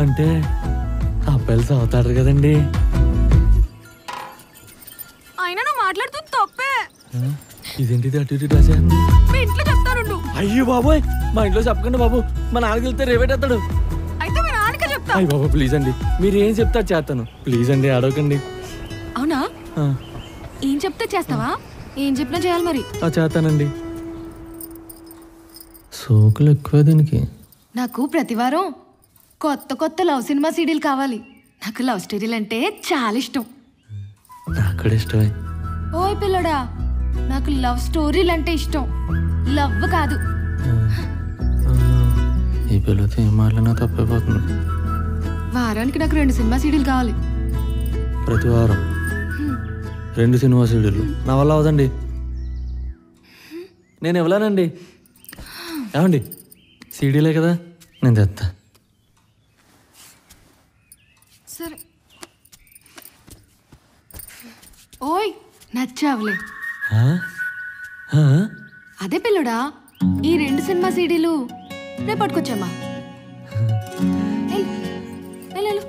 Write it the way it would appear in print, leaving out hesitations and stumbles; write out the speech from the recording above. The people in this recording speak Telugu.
అంటే అబ్బాయిలు చదువుతారు కదండి. అయినా నువ్వు మాట్లాడుతుంది తప్పే. ఇదేంటిది అటు ఇటు రాసేయండి. మీ ఇంట్లో చెప్తాను. అయ్యో బాబోయ్, మా ఇంట్లో చెప్పకండి బాబు, మా నాన్నకి వెళ్తే రేవేటేస్తాడు. అయితే మీ నాన్నకే చెప్తా. అయ్యి బాబు ప్లీజ్ అండి, మీరు ఏం చెప్తారు చేస్తాను, ప్లీజ్ అండి అడగకండి. అవునా, ఏం చెప్తే చేస్తావా? ఏం చెప్పినా చేయాలి మరి. చేస్తానండి. సోకులు ఎక్కువ దీనికి. నాకు ప్రతివారం కొత్త కొత్త లవ్ సినిమా సీడీలు కావాలి. నాకు లవ్ స్టోరీలు అంటే చాలా ఇష్టం. నాకు కూడా ఇష్టమే. ఓయ్ పిల్లడా, నాకు లవ్ స్టోరీలు అంటే ఇష్టం, లవ్ కాదు. ఈ పిల్లతో ఏం మాట్లాడినా తప్పైపోతుంది. వారానికి నాకు 2 సినిమా సీడీలు కావాలి. ప్రతి వారం 2 సినిమా సీడీలు నా వల్ల అవదండి. నేను ఇవ్వలేనండి. ఏమండి, సీడీలే కదా, నేను తెస్తా. సరే. ఓయ్ నచ్చావులే. అదే పిల్లడా, ఈ 2 సినిమా సీడీలు రేపు పట్టుకొచ్చామా. వెళ్ళు.